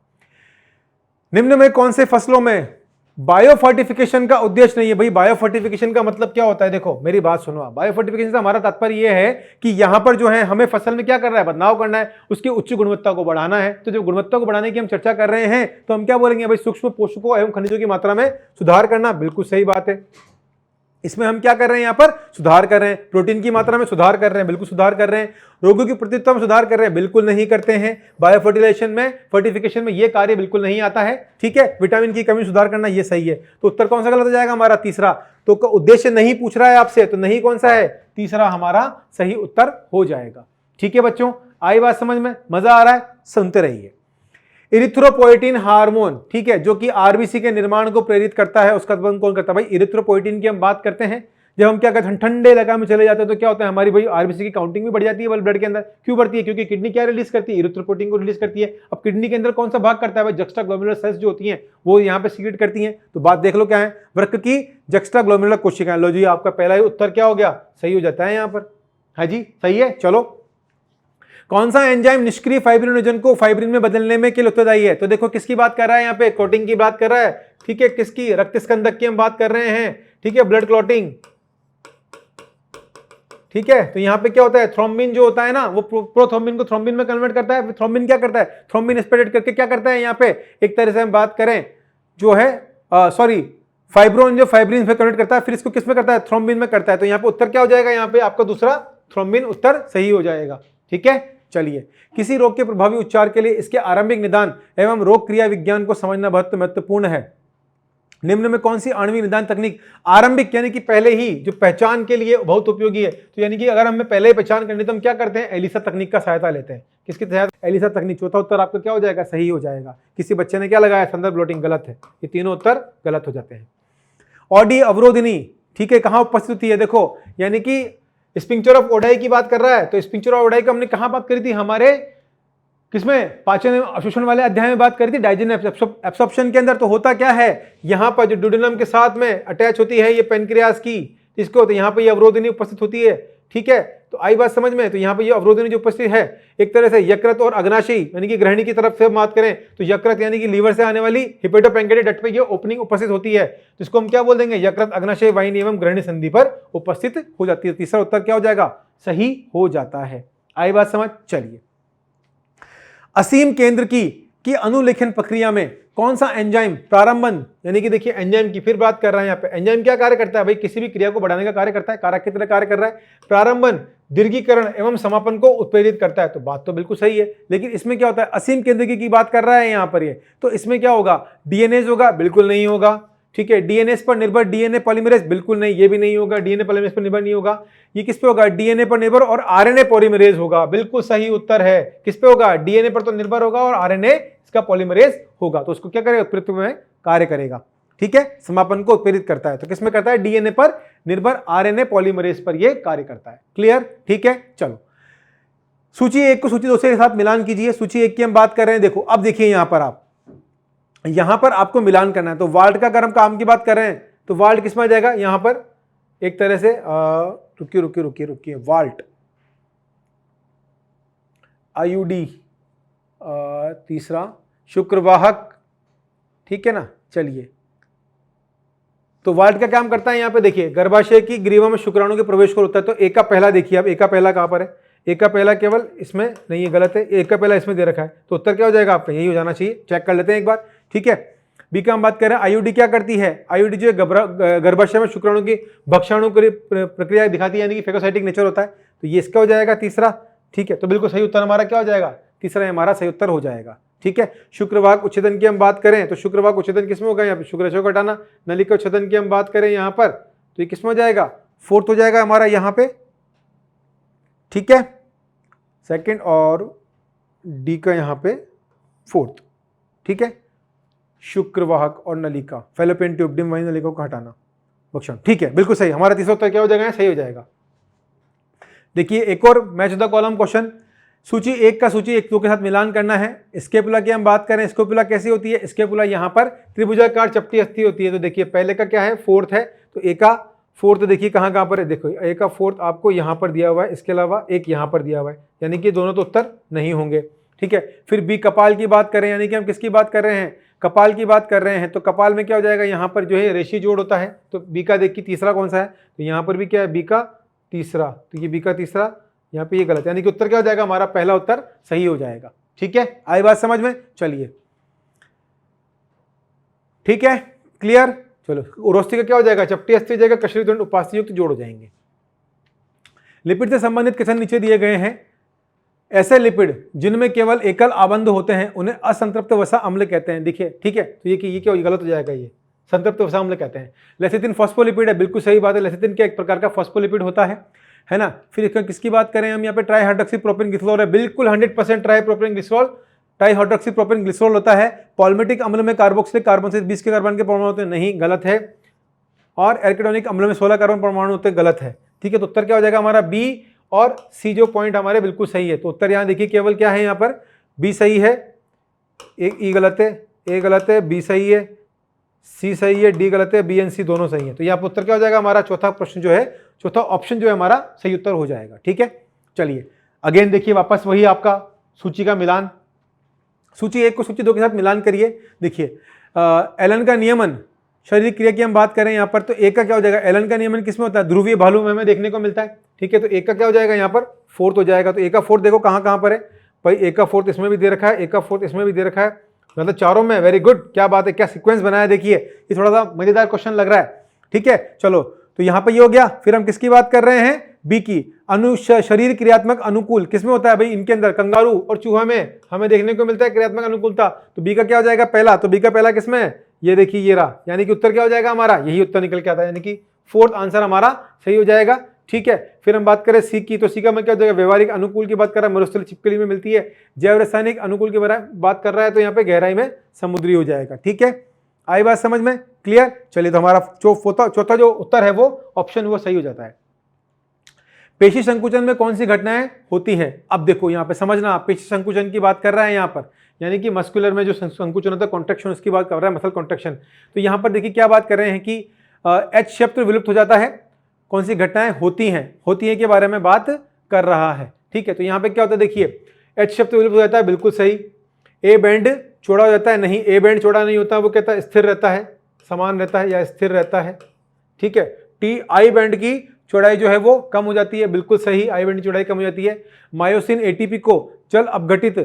निम्न में कौन से फसलों में बायोफर्टिफिकेशन का उद्देश्य नहीं है। भाई बायोफर्टिफिकेशन का मतलब क्या होता है, देखो मेरी बात सुनो। बायोफर्टिफिकेशन से हमारा तात्पर्य यह है कि यहां पर जो है हमें फसल में क्या करना है, बदलाव करना है, उसकी उच्च गुणवत्ता को बढ़ाना है। तो जब गुणवत्ता को बढ़ाने की हम चर्चा कर रहे हैं, तो हम क्या बोलेंगे भाई, सूक्ष्म पोषकों एवं खनिजों की मात्रा में सुधार करना, बिल्कुल सही बात है। इसमें हम क्या कर रहे हैं, यहाँ पर सुधार कर रहे हैं। प्रोटीन की मात्रा में सुधार कर रहे हैं, बिल्कुल सुधार कर रहे हैं। रोगों की प्रतिरोधकता में सुधार कर रहे हैं, बिल्कुल नहीं करते हैं। बायोफर्टिलाइजेशन में, फर्टिफिकेशन में ये कार्य बिल्कुल नहीं आता है, ठीक है। विटामिन की कमी सुधार करना, ये सही है। तो उत्तर कौन सा गलत हो जाएगा हमारा, तीसरा। तो उद्देश्य नहीं पूछ रहा है आपसे, तो नहीं कौन सा है, तीसरा हमारा सही उत्तर हो जाएगा, ठीक है बच्चों। आई बात समझ में, मजा आ रहा है, सुनते रहिए। इरिथ्रोपोइटिन हार्मोन, ठीक है, जो कि आरबीसी के निर्माण को प्रेरित करता है, उसका उत्पादन कौन करता है भाई? इरिथ्रोपोइटिन की हम बात करते हैं। जब हम क्या करते हैं, ठंडे इलाका में चले जाते हैं तो क्या होता है, हमारी भाई आरबीसी की काउंटिंग भी बढ़ जाती है ब्लड के अंदर। क्यों बढ़ती है? क्योंकि किडनी क्या रिलीज करती है? इरिथ्रोपोइटिन को रिलीज करती है। अब किडनी के अंदर कौन सा भाग करता है भाई? जक्स्ट्राग्लोमेरुलर सेल्स जो होती हैं वो यहाँ पे सीक्रेट करती हैं। तो बात देख लो क्या है, वृक्क की जक्स्ट्राग्लोमेरुलर कोशिकाएं। लो जी, आपका पहला ही उत्तर क्या हो गया? सही हो जाता है यहाँ पर। हाँ जी, सही है। चलो, कौन सा एंजाइम निष्क्रिय फाइब्रिनोजन को फाइब्रिन में बदलने में के लिए उत्तरदायी है? तो देखो किसकी बात कर रहा है यहाँ पे? क्लॉटिंग की बात कर रहा है, ठीक है। किसकी? रक्त स्कंदक की हम बात कर रहे हैं, ठीक है, ब्लड क्लॉटिंग, ठीक है। तो यहाँ पे क्या होता है, थ्रोम्बिन जो होता है ना, वो प्रोथ्रोम्बिन को थ्रोम्बिन में कन्वर्ट करता है। थ्रोम्बिन क्या करता है? थ्रोम्बिन एस्पिरेट करके क्या करता है यहाँ पे, एक तरह से हम बात करें जो है फाइब्रोन जो फाइब्रिन में कन्वर्ट करता है, फिर इसको किस में करता है? थ्रोम्बिन में करता है। तो यहाँ पे उत्तर क्या हो जाएगा? यहाँ पे आपका दूसरा थ्रोम्बिन उत्तर सही हो जाएगा, ठीक है। चलिए, किसी रोग के प्रभावी उपचार के लिए इसके आरंभिक निदान एवं रोग क्रिया विज्ञान को समझना बहुत महत्वपूर्ण है। निम्न में कौन सी आणविक निदान तकनीक आरंभिक यानी कि पहले ही जो पहचान के लिए बहुत उपयोगी है? तो यानी कि अगर हमें पहले ही पहचान करनी तो हम क्या करते हैं? एलिसा तकनीक का सहायता लेते हैं। किसकी सहायता? एलिसा तकनीक। चौथा उत्तर आपका क्या हो जाएगा? सही हो जाएगा। किसी बच्चे ने क्या लगाया? संदर्भ ब्लॉटिंग, गलत है। ये तीनों उत्तर गलत हो जाते हैं। ऑडी अवरोधिनी, ठीक है, कहां उपस्थित होती है? देखो, यानी कि स्पिंक्चर ऑफ ओडाई की बात कर रहा है। तो स्पिंक्चर ऑफ ओडाई को हमने कहां बात करी थी? हमारे किसमें? पाचन एवं अवशोषण वाले अध्याय में बात करी थी, डाइजेशन एब्सॉर्प्शन के अंदर। तो होता क्या है, यहां पर जो ड्यूडेनम के साथ में अटैच होती है ये पेनक्रियास की, इसको, तो यहां पर ये अवरोधिनी उपस्थित होती है, ठीक है। तो आई बात समझ में? तो यहां पर ये अवरोधिनी जो उपस्थित है, एक तरह से यकृत और अग्नाशयी यानी कि गृहिणी की तरफ से बात करें तो यकृत यानी कि लीवर से आने वाली हिपेटोपैंक्रियाटिक डक्ट पे ये ओपनिंग उपस्थित होती है। तो इसको हम क्या बोल देंगे? यकृत, अग्नाशय वाहिनी एवं गृहिणी संधि पर उपस्थित हो जाती है। तीसरा उत्तर क्या हो जाएगा? सही हो जाता है। आई बात समझ? चलिए, असीम केंद्र की अनुलेखन प्रक्रिया में कौन सा एंजाइम प्रारंभन, यानी कि देखिए एंजाइम की फिर बात कर रहे हैं यहाँ पे। एंजाइम क्या कार्य करता है भाई? किसी भी क्रिया को बढ़ाने का कार्य करता है, कारक की तरह कार्य कर रहा है। प्रारंभन, दीर्घीकरण एवं समापन को उत्प्रेरित करता है। तो बात तो बिल्कुल सही है, लेकिन इसमें क्या होता है? असीम केंद्र की बात कर रहा है यहाँ पर ये। तो इसमें क्या होगा? डीएनएज होगा? बिल्कुल नहीं होगा, ठीक है। डीएनएस पर निर्भर डीएनए पॉलीमरेज? बिल्कुल नहीं, ये भी नहीं होगा। डीएनए पॉलीमरेज पर निर्भर नहीं होगा। ये किस पे होगा? डीएनए पर निर्भर और आरएनए पॉलीमरेज होगा। बिल्कुल सही उत्तर है। किस पे होगा? डीएनए पर तो निर्भर होगा और आरएनए इसका पॉलीमरेज होगा। तो उसको क्या करेगा? उत्प्रेरित में कार्य करेगा, ठीक है, समापन को उत्प्रेरित करता है। तो किसमें करता है? डीएनए पर निर्भर आरएनए पॉलीमरेज पर यह कार्य करता है। क्लियर? ठीक है। चलो, सूची 1 को सूची 2 के साथ मिलान कीजिए। सूची 1 की हम बात कर रहे हैं। देखो, अब देखिए यहां पर आपको मिलान करना है। तो वाल्ट का अगर हम काम की बात कर रहे हैं तो वाल्ट किसमें आ जाएगा? यहां पर एक तरह से रुकिए वाल्ट, आयुडी, तीसरा शुक्रवाहक, ठीक है ना। चलिए, तो वाल्ट का काम करता है यहां पे देखिए, गर्भाशय की ग्रीवा में शुक्राणु के प्रवेश को होता है। तो एक का पहला देखिए, अब एक का पहला कहां पर है? एक का पहला केवल इसमें नहीं है, गलत है। एक का पहला इसमें दे रखा है, तो उत्तर क्या हो जाएगा आपका? यही हो जाना चाहिए। चेक कर लेते हैं एक बार, ठीक है। बी का हम बात कर रहे हैं, आयुडी क्या करती है? आयुडी जो गर्भाशय में शुक्राणु की भक्षाणु प्रक्रिया दिखाती है, यानी कि फेगोसाइटिक नेचर होता है। तो ये इसका हो जाएगा तीसरा, ठीक है। तो बिल्कुल सही उत्तर हमारा क्या हो जाएगा? तीसरा हमारा सही उत्तर हो जाएगा, ठीक है। शुक्रवाहक उच्छेदन की हम बात करें तो शुक्रवाहक उच्छेदन किसमें होगा? यहाँ पे शुक्राशय को हटाना। नलिका उच्छेदन की हम बात करें यहाँ पर तो ये किसमें हो जाएगा? फोर्थ हो जाएगा हमारा यहाँ पे, ठीक है, सेकंड, और डी का यहाँ पे फोर्थ, ठीक है। शुक्रवाहक और नलिका, फैलोपियन ट्यूब, डिम वाहिनी नलिका को हटाना, भक्षण, ठीक है, बिल्कुल सही। हमारा तीसरा उत्तर क्या हो जाएगा? सही हो जाएगा। देखिए, एक और मैच द कॉलम क्वेश्चन। सूची 1 का सूची 1-2 के साथ मिलान करना है। स्केपुला की हम बात करें, स्केपुला कैसी होती है? स्केपुला यहाँ पर त्रिभुजाकार चपटी अस्थि होती है। तो देखिए, पहले का क्या है? फोर्थ है। तो ए का फोर्थ देखिए कहाँ पर है? देखो, ए का फोर्थ आपको यहाँ पर दिया हुआ है, इसके अलावा एक यहाँ पर दिया हुआ है, यानी कि दोनों तो उत्तर नहीं होंगे, ठीक है। फिर बी कपाल की बात करें, यानी कि हम किसकी बात कर रहे हैं? कपाल की बात कर रहे हैं। तो कपाल में क्या हो जाएगा? यहाँ पर जो है रेशी जोड़ होता है। तो बी का देखिए तीसरा कौन सा है? तो यहाँ पर भी क्या है? बी का तीसरा। तो ये बी का तीसरा, यहाँ पे ये गलत, यानी कि उत्तर क्या हो जाएगा? हमारा पहला उत्तर सही हो जाएगा, ठीक है। आई बात समझ में? चलिए, ठीक है, क्लियर। चलो, उरोस्थी का क्या हो जाएगा? चपटी अस्थि जाएगा, कशरी दंड उपास्थि युक्त जोड़ हो जाएंगे। लिपिड से संबंधित कथन नीचे दिए गए हैं। ऐसे लिपिड जिनमें केवल एकल आबंध होते हैं उन्हें असंतृप्त वसा अम्ल कहते हैं। देखिए, ठीक है, तो ये क्या गलत हो जाएगा? ये संतृप्त वसा अम्ल कहते हैं। लेसिथिन फॉस्फोलिपिड है, बिल्कुल सही बात है। लेसिथिन क्या एक प्रकार का फॉस्फोलिपिड होता है ना। फिर किसकी बात करें हम यहाँ पे? ट्राई हाइड्रोक्सी प्रोपेन ग्लिसरॉल है, बिल्कुल 100% try propane glycerol dihydroxy propane glycerol होता है। पॉल्मेटिक अम्ल में कार्बोक्सिलिक कार्बन से 20 के कार्बन के परमाणु होते हैं, नहीं, गलत है। और एल्केडोनिक अम्ल में 16 कार्बन परमाणु होते हैं, गलत है। ठीक है, तो उत्तर क्या हो जाएगा हमारा बी और सी जो पॉइंट हमारे बिल्कुल सही है। तो उत्तर यहाँ देखिए केवल क्या है, यहाँ पर बी सही है, ई गलत है, ए गलत है, बी सही है, सी सही है, डी गलत है, बी एंड सी दोनों सही है। तो यहाँ पर उत्तर क्या हो जाएगा हमारा, चौथा प्रश्न जो है, चौथा ऑप्शन जो है हमारा सही उत्तर हो जाएगा। ठीक है, चलिए अगेन देखिए वापस वही आपका सूची का मिलान, सूची 1 को सूची 2 के साथ मिलान करिए। देखिए एलन का नियमन, शारीरिक क्रिया की हम बात करें यहाँ पर, तो एक का क्या हो जाएगा, एलन का नियमन किसमें होता है, ध्रुवीय भालू में हमें देखने को मिलता है। ठीक है, तो एक का क्या हो जाएगा यहाँ पर, फोर्थ हो जाएगा। तो एक का फोर्थ देखो कहाँ कहाँ पर है भाई, एक का फोर्थ इसमें भी दे रखा है, एक का फोर्थ इसमें भी दे रखा है, मतलब चारों में। वेरी गुड, क्या बात है, क्या सीक्वेंस बनाया देखिए, ये थोड़ा सा मजेदार क्वेश्चन लग रहा है। ठीक है, चलो तो यहाँ पर ये हो गया। फिर हम किसकी बात कर रहे हैं, बी की। शरीर क्रियात्मक अनुकूल किसमें होता है भाई, इनके अंदर कंगारू और चूहा में हमें देखने को मिलता है क्रियात्मक अनुकूलता। तो बी का क्या हो जाएगा पहला, तो बी का पहला किसमें है, ये देखिए ये रहा, यानी कि उत्तर क्या हो जाएगा हमारा, यही उत्तर निकल के आता है, यानी कि फोर्थ आंसर हमारा सही हो जाएगा। ठीक है, फिर हम बात करें सी की, तो सी का में क्या हो जाएगा, व्यवहारिक अनुकूल की बात कर रहा है, मरुस्थल छिपकली में मिलती है। जैव रासायनिक अनुकूल की बात कर रहा है, तो यहाँ पे गहराई में समुद्री हो जाएगा। ठीक है, आई बात समझ में, क्लियर। चलिए तो हमारा चौथा जो उत्तर है वो ऑप्शन वो सही हो जाता है। पेशी संकुचन में कौन सी घटनाएं होती है, अब देखो यहाँ पे समझना, आप पेशी संकुचन की बात कर रहा है यहाँ पर, यानी कि मस्कुलर में जो संकुचन होता है, कॉन्ट्रैक्शन, उसकी बात कर रहा है, मसल कॉन्ट्रैक्शन। तो यहाँ पर देखिए क्या बात कर रहे हैं कि एच शब्द विलुप्त हो जाता है, कौन सी घटनाएं होती हैं के बारे में बात कर रहा है। ठीक है, तो यहाँ पे क्या होता है देखिए, एच शब्द विलुप्त हो जाता है, बिल्कुल सही। ए बैंड चौड़ा हो जाता है, नहीं, ए बैंड चौड़ा नहीं होता, वो कहता है स्थिर रहता है, समान रहता है या स्थिर रहता है। ठीक है, टी आई बैंड की चौड़ाई जो है वो कम हो जाती है, बिल्कुल सही, आई बैंड की चौड़ाई कम हो जाती है। मायोसिन एटीपी को जल अपघटित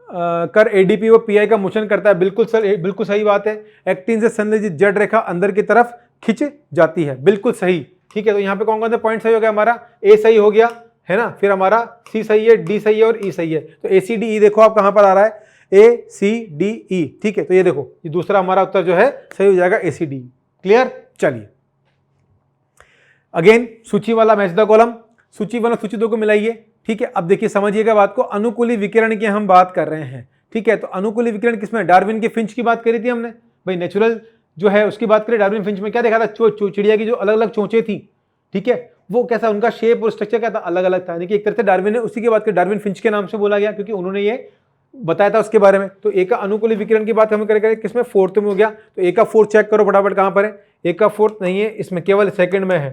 कर एडीपी व पीआई का मोचन करता है, बिल्कुल सही बात है। एक्टिन से संलग्नित जड़ रेखा अंदर की तरफ खिंच जाती है, बिल्कुल सही। ठीक है, तो यहाँ पे कौन कौन से पॉइंट सही हो गया हमारा, ए सही हो गया है ना, फिर हमारा सी सही है, डी सही है और ई सही है। तो ए सी डी ई देखो आप कहाँ पर आ रहा है, ए सी डी ई। ठीक है, तो ये देखो ये दूसरा हमारा उत्तर जो है सही हो जाएगा, ए सी डी। क्लियर, चलिए अगेन सूची वाला मैच द कॉलम, सूची 1 और सूची 2 को मिलाइए। ठीक है, अब देखिए समझिएगा बात को, अनुकूली विकिरण की हम बात कर रहे हैं। ठीक है, तो अनुकूली विकिरण किसमें, डार्विन के फिंच की बात करी थी हमने भाई, नेचुरल जो है उसकी बात करें, डार्विन फिंच में क्या देखा था, चिड़िया की जो अलग अलग चोंचें थी। ठीक है, वो कैसा, उनका शेप और स्ट्रक्चर क्या था, अलग अलग था, यानी कि एक तरह से डार्विन ने उसी की बात करी, डार्विन फिंच के नाम से बोला गया क्योंकि उन्होंने ये बताया था उसके बारे में। तो एक का अनुकूली विकिरण की बात हम करेंगे किसमें, फोर्थ में हो गया। तो एक का फोर्थ चेक करो फटाफट कहां पर है, एक का फोर्थ नहीं है इसमें, केवल सेकंड में है।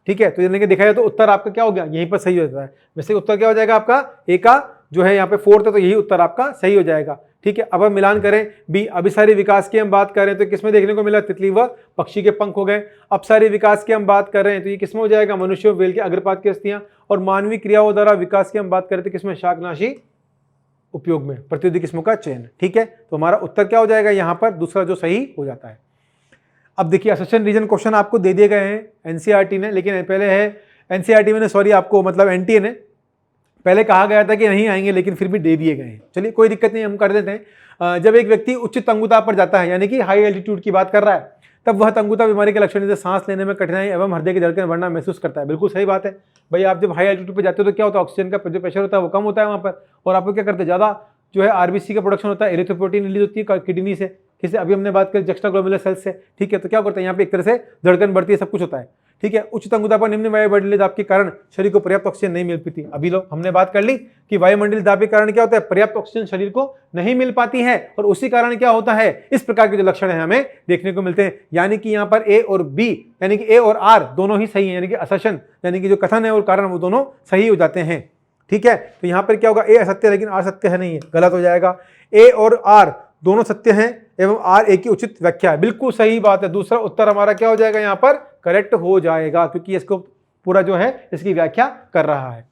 ठीक है, तो यानी कि देखा जाए तो उत्तर आपका क्या हो गया, यहीं पर सही हो जाता है। वैसे उत्तर क्या हो जाएगा आपका, ए का जो है यहाँ पे फोर्थ है, तो यही उत्तर आपका सही हो जाएगा। ठीक है, अब हम मिलान करें, बी अभिसारी विकास की हम बात कर रहे हैं, तो किसमें देखने को मिला, तितली व पक्षी के पंख हो गए। अपसारी विकास की हम बात कर रहे हैं, तो ये किसमें हो जाएगा, मनुष्य व वेल के अग्रपात की अस्थियां। और मानवीय क्रियाओं द्वारा विकास की हम बात कर रहे थे, किसमें, शाकनाशी उपयोग में प्रतियोगी किस्मों का चयन। ठीक है, तो हमारा उत्तर क्या हो जाएगा यहाँ पर, दूसरा जो सही हो जाता है। अब देखिए असेशन रीजन क्वेश्चन आपको दे दिए गए हैं एनसीईआरटी ने, लेकिन पहले है एनसीईआरटी में सॉरी आपको मतलब एनटीए ने पहले कहा गया था कि नहीं आएंगे, लेकिन फिर भी दे दिए गए हैं। चलिए कोई दिक्कत नहीं, हम कर देते हैं। जब एक व्यक्ति उच्च तंगुता पर जाता है, यानी कि हाई एल्टीट्यूड की बात कर रहा है, तब वह तंगुता बीमारी के लक्षण जैसे सांस लेने में कठिनाई एवं हृदय की धड़कन बढ़ना महसूस करता है। बिल्कुल सही बात है भाई, आप जब हाई एल्टीट्यूड पर जाते हो तो क्या होता है, ऑक्सीजन का जो प्रेशर होता है वो कम होता है वहाँ पर, और आपको क्या करते हैं, ज़्यादा जो है आरबीसी का प्रोडक्शन होता है, एरिथ्रोपोइटिन रिलीज होती है किडनी से, किसे अभी हमने बात करी जक्स्टाग्लोमेरुलर सेल्स से। ठीक है, तो क्या करते हैं यहाँ पे एक तरह से धड़कन बढ़ती है, सब कुछ होता है। ठीक है, उच्च तंगुता पर निम्न वायुमंडलीय दाब के कारण शरीर को पर्याप्त ऑक्सीजन नहीं मिल पाती। अभी लोग हमने बात कर ली कि वायुमंडलीय दाब के कारण क्या होता है, पर्याप्त ऑक्सीजन शरीर को नहीं मिल पाती है, और उसी कारण क्या होता है, इस प्रकार के जो लक्षण है हमें देखने को मिलते हैं। यानी कि यहाँ पर ए और बी यानी कि ए और आर दोनों ही सही है, यानी कि असर्शन यानी कि जो कथन है और कारण वो दोनों सही हो जाते हैं। ठीक है, तो यहाँ पर क्या होगा, ए असत्य है लेकिन आर सत्य है नहीं है, गलत हो जाएगा। ए और आर दोनों सत्य हैं एवं आर ए की उचित व्याख्या है, बिल्कुल सही बात है। दूसरा उत्तर हमारा क्या हो जाएगा यहाँ पर, करेक्ट हो जाएगा, क्योंकि इसको पूरा जो है इसकी व्याख्या कर रहा है।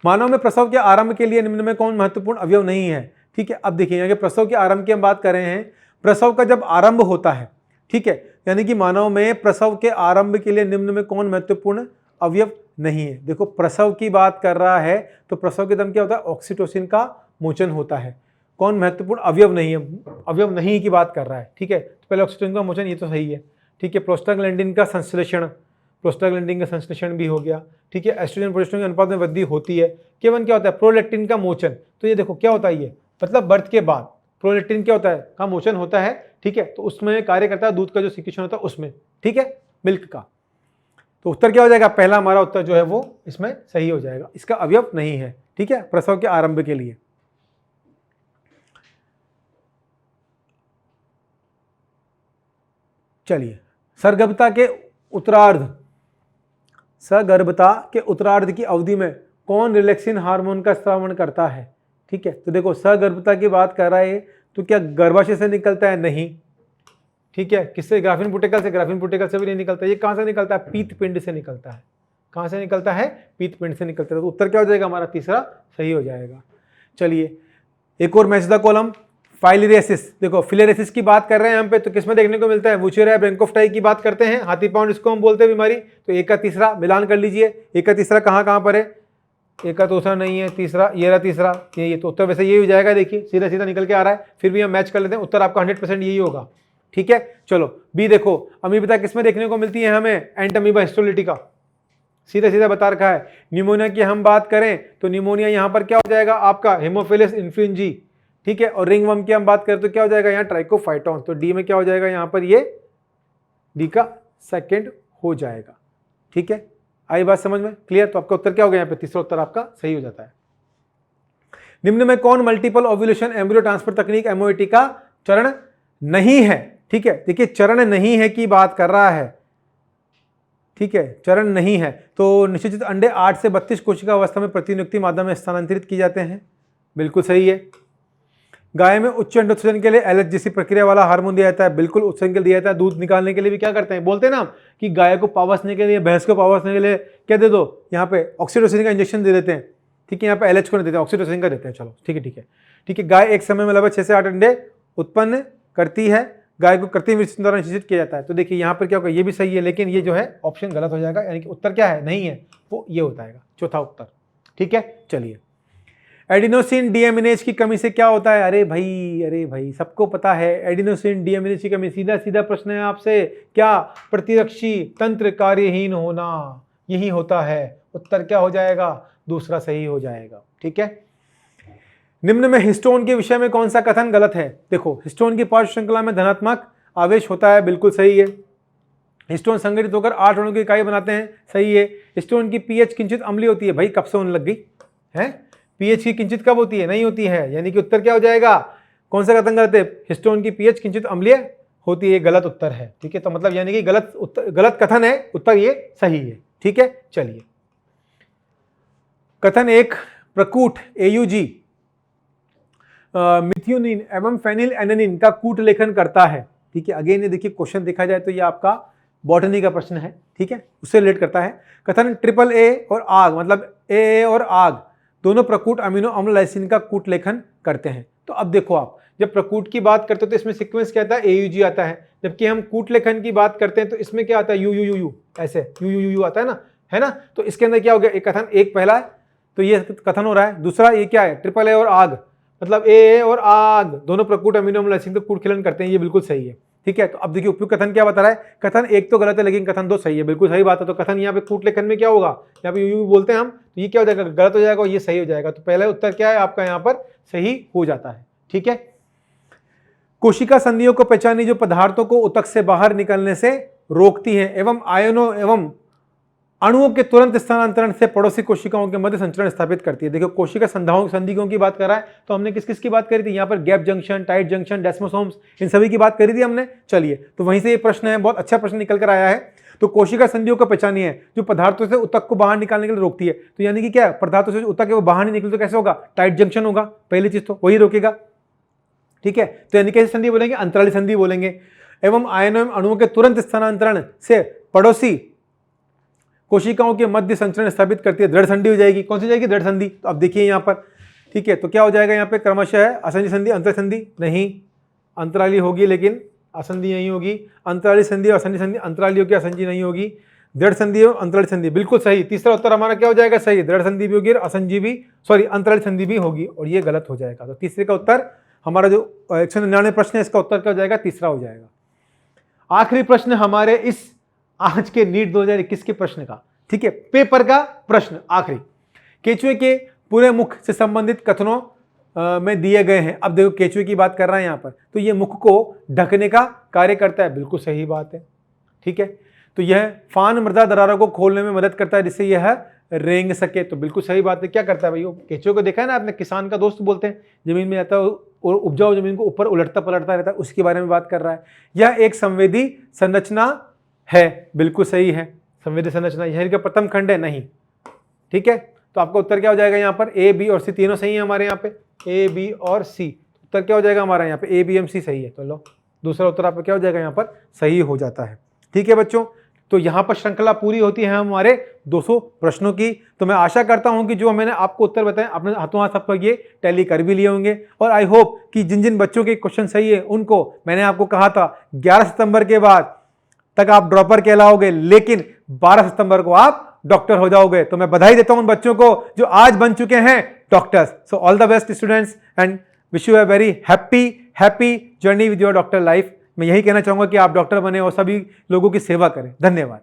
मानव में प्रसव के आरंभ के लिए निम्न में कौन महत्वपूर्ण अवयव नहीं है। ठीक है, अब देखिए यहाँ प्रसव के आरंभ की हम बात कर रहे हैं, प्रसव का जब आरंभ होता है, ठीक है, यानी कि मानव में प्रसव के आरंभ के लिए निम्न में कौन महत्वपूर्ण अवयव नहीं है। देखो प्रसव की बात कर रहा है तो प्रसव के दम क्या होता है, ऑक्सीटोसिन का मोचन होता है। कौन महत्वपूर्ण अवयव नहीं है, अवयव नहीं की बात कर रहा है। ठीक है, तो पहले ऑक्सीटोसिन का मोचन, ये तो सही है। ठीक है, प्रोस्टाग्लैंडिन का संश्लेषण, प्रोस्टाग्लैंडिन का संश्लेषण भी हो गया। ठीक है, एस्ट्रोजन प्रोजेस्टेरोन के अनुपात में वृद्धि होती है। केवल क्या होता है, प्रोलैक्टिन का मोचन। तो ये देखो क्या होता है, ये मतलब बर्थ के बाद प्रोलेक्टिन क्या होता है, का मोशन होता है, ठीक है, तो उसमें कार्य करता है दूध का जो सिक्रीशन होता है उसमें, ठीक है, मिल्क का। तो उत्तर क्या हो जाएगा, पहला हमारा उत्तर जो है वो इसमें सही हो जाएगा, इसका अवयव नहीं है, ठीक है, प्रसव के आरंभ के लिए। चलिए, सगर्भता के उत्तरार्ध की अवधि में कौन रिलैक्सिन हार्मोन का स्रावण करता है, ठीक है। तो देखो, सगर्भता की बात कर रहा है तो क्या गर्भाशय से निकलता है, नहीं, ठीक है, किससे, ग्राफिन पुटेकल से, ग्राफिन पुटेकल से भी नहीं निकलता, ये कहां से निकलता है, पीत पिंड से निकलता है। कहां से निकलता है, पीत पिंड से निकलता है। तो उत्तर क्या हो जाएगा हमारा, तीसरा सही हो जाएगा। चलिए, एक और मैच द कॉलम, फाइलेरियासिस। देखो, फिलेरियासिस की बात कर रहे हैं हम पे, तो किसमें देखने को मिलता है, वुचेरिया ब्रैंकोफ्टाई की बात करते हैं, हाथी पाउंड इसको हम बोलते हैं बीमारी। तो एक का तीसरा मिलान कर लीजिए, एक का तीसरा कहां पर है, एक का दूसरा नहीं है, तीसरा ये रहा, तीसरा ये, तो उत्तर वैसे यही हो जाएगा। देखिए, सीधा सीधा निकल के आ रहा है, फिर भी हम मैच कर लेते हैं, उत्तर आपका 100% यही होगा, ठीक है। चलो, बी देखो, अमीबा किसमें देखने को मिलती है हमें, एंटअमीबा हिस्टोलिटिका, सीधा सीधा बता रखा है। निमोनिया की हम बात करें तो निमोनिया यहां पर क्या हो जाएगा आपका, हेमोफिलस इन्फ्लुएंजी, ठीक है। और रिंगवर्म की हम बात करें तो क्या हो जाएगा यहाँ, ट्राइकोफाइटोन। तो डी में क्या हो जाएगा यहाँ पर, ये डी का सेकंड हो जाएगा, ठीक है। आई बात समझ में, क्लियर। तो आपका उत्तर क्या हो गया, यहाँ पे तीसरा उत्तर आपका सही हो जाता है। निम्न में कौन मल्टीपल ओव्यूलेशन एम्ब्रियो ट्रांसफर तकनीक एमओएटी का चरण नहीं है, ठीक है। देखिए, चरण नहीं है की बात कर रहा है, ठीक है, चरण नहीं है। तो निश्चित अंडे 8 से 32 कोशिका अवस्था में प्रतिनियुक्ति माध्यम में स्थानांतरित किए जाते हैं, बिल्कुल सही है। गाय में उच्च अंडोत्सर्जन के लिए एलएच जैसी प्रक्रिया वाला हार्मोन दिया जाता है, बिल्कुल उत्सर्जन के लिए दिया जाता है। दूध निकालने के लिए भी क्या करते हैं, बोलते हैं ना कि गाय को पावसने के लिए, भैंस को पावसने के लिए क्या दे दो, यहाँ पे ऑक्सीटोसिन का इंजेक्शन दे देते हैं, ठीक है। यहाँ पे एलएच को नहीं देते, ऑक्सीटोसिन का देते हैं। चलो, ठीक है, ठीक है, ठीक है। गाय एक समय में लगभग 6 से 8 अंडे उत्पन्न करती है, गाय को कृत्रिम विसर्जन द्वारा निषेचित किया जाता है। तो देखिए, यहाँ पर क्या होगा, ये भी सही है, लेकिन ये जो है ऑप्शन गलत हो जाएगा, यानी कि उत्तर क्या है, नहीं है, वो ये हो जाएगा चौथा उत्तर, ठीक है। चलिए, एडिनोसिन डीएमिनेज की कमी से क्या होता है, अरे भाई सबको पता है, एडिनोसिन डीएमिनेज की कमी, सीधा सीधा प्रश्न है आपसे, क्या, प्रतिरक्षी तंत्र कार्यहीन होना, यही होता है। उत्तर क्या हो जाएगा, दूसरा सही हो जाएगा, ठीक है। निम्न में हिस्टोन के विषय में कौन सा कथन गलत है। देखो, हिस्टोन की पार्श्व श्रृंखला में धनात्मक आवेश होता है, बिल्कुल सही है। हिस्टोन संगठित होकर 8 अणु की इकाई बनाते हैं, सही है। हिस्टोन की पीएच किंचित अम्लीय होती है, भाई कब से होने लग गई है, पीएच की किंचित कब होती है, नहीं होती है, यानी कि उत्तर क्या हो जाएगा, कौन सा कथन गलत है, हिस्टोन की पीएच किंचित अम्लीय होती है, गलत उत्तर है, ठीक है। तो मतलब यानी कि गलत कथन है, उत्तर ये सही है, ठीक है। चलिए, कथन 1, प्रकूट एयूजी मिथ्योनिन एवं फेनिल एनानिन का कूट लेखन करता है, ठीक है। अगेन ये देखिए, क्वेश्चन देखा जाए तो ये आपका बॉटनी का प्रश्न है, ठीक है, उससे रिलेट करता है। कथन ट्रिपल ए और आग, मतलब ए और आग दोनों प्रकूट अमीनो अम्ल लाइसिन का कूट लेखन करते हैं। तो अब देखो, आप जब प्रकूट की बात करते हो तो इसमें सीक्वेंस क्या आता है, एयूजी आता है, जबकि हम कूट लेखन की बात करते हैं तो इसमें क्या आता है, यू यू यू यू, ऐसे यू यू यू आता है ना, है ना। तो इसके अंदर क्या हो गया, एक कथन, एक पहला है तो ये कथन हो रहा है, दूसरा ये क्या है, ट्रिपल ए और आग, मतलब ए और आग दोनों प्रकूट अमीनो अम्ल लाइसिन का कूट लेखन करते हैं, ये बिल्कुल सही है, ठीक है। तो अब देखिए, उपयुक्त कथन क्या बता रहा है, कथन 1 तो गलत है लेकिन कथन 2 सही है, बिल्कुल सही बात है। तो कथन यहाँ पे कूट लेखन में क्या होगा, यहाँ पे यू बोलते हैं हम, तो ये क्या हो जाएगा, गलत हो जाएगा और ये सही हो जाएगा। तो पहला उत्तर क्या है आपका, यहाँ पर सही हो जाता है, ठीक है। कोशिका संधियों को पहचानी जो पदार्थों को ऊतक से बाहर निकलने से रोकती है एवं आयनों एवं अणुओं के तुरंत स्थानांतरण से पड़ोसी कोशिकाओं के मध्य संचरण स्थापित करती है। देखो, कोशिका संधियों की बात कर रहा है, तो हमने किस किस की बात करी थी, यहाँ पर gap junction, tight junction, desmosomes, इन सभी की बात करी थी हमने। चलिए, तो वहीं से ये प्रश्न है, बहुत अच्छा प्रश्न निकल कर आया है। तो कोशिका संधियों को पहचानी है जो पदार्थों से ऊतक को बाहर निकालने के लिए रोकती है। तो यानी कि क्या, पदार्थों से ऊतक वो बाहर नहीं निकले तो कैसे होगा, टाइट जंक्शन होगा, पहली चीज तो वही रोकेगा, ठीक है। तो यानी कैसी संधि बोलेंगे, अंतराली संधि बोलेंगे। एवं आयनों एवं अणुओं के तुरंत स्थानांतरण से पड़ोसी कोशिकाओं के मध्य संचरण स्थापित करती है, दृढ़ संधि हो जाएगी। कौन सी जाएगी, दृढ़ संधि। तो अब देखिए यहाँ पर, ठीक है, तो क्या हो जाएगा यहाँ पे, क्रमशः है असंधि संधि, अंतर संधि नहीं, अंतराली होगी लेकिन असंधि नहीं होगी, अंतराली संधि और असंधि संधि, अंतराली होगी असंधि नहीं होगी, दृढ़ संधि और अंतराली संधि, बिल्कुल सही। तीसरा उत्तर हमारा क्या हो जाएगा, सही, दृढ़ संधि भी होगी और असंधि भी, सॉरी अंतराली संधि भी होगी, और ये गलत हो जाएगा। तो तीसरे का उत्तर हमारा जो 199 प्रश्न है, इसका उत्तर क्या हो जाएगा, तीसरा हो जाएगा। आखिरी प्रश्न हमारे इस आज के नीट 2021 के प्रश्न का, ठीक है, पेपर का प्रश्न आखिरी, केचुए के पूरे मुख से संबंधित कथनों में दिए गए हैं। अब देखो केचुए की बात कर रहा है यहाँ पर, तो ये मुख को ढकने का कार्य करता है, बिल्कुल सही बात है। ठीक है, तो यह फान मृदा दरारों को खोलने में मदद करता है जिससे यह रेंग सके, तो बिल्कुल सही बात है। क्या करता है भाई, केचुए को देखा है ना आपने, किसान का दोस्त बोलते हैं, जमीन में आता है और उपजाऊ जमीन को ऊपर उलटता पलटता रहता है, उसके बारे में बात कर रहा है। यह एक संवेदी संरचना है, बिल्कुल सही है, संवेदी संरचना। यह इनका प्रथम खंड है, नहीं। ठीक है, तो आपका उत्तर क्या हो जाएगा यहाँ पर, ए बी और सी तीनों सही है हमारे यहाँ पे, ए बी और सी। उत्तर क्या हो जाएगा हमारा यहाँ पे, ए बी एम सी सही है। तो लो दूसरा उत्तर आपका क्या हो जाएगा यहाँ पर, सही हो जाता है। ठीक है बच्चों, तो यहाँ पर श्रृंखला पूरी होती है हमारे 200 प्रश्नों की। तो मैं आशा करता हूँ कि जो मैंने आपको उत्तर बताए आपने हाथों हाथ सबको ये टैली कर भी लिए होंगे, और आई होप कि जिन जिन बच्चों के क्वेश्चन सही है उनको, मैंने आपको कहा था 11 सितंबर के बाद तक आप ड्रॉपर कहलाओगे, लेकिन 12 सितंबर को आप डॉक्टर हो जाओगे। तो मैं बधाई देता हूं उन बच्चों को जो आज बन चुके हैं doctors. So all the best students and wish you a very happy journey with your doctor life. मैं यही कहना चाहूंगा कि आप डॉक्टर बने और सभी लोगों की सेवा करें। धन्यवाद।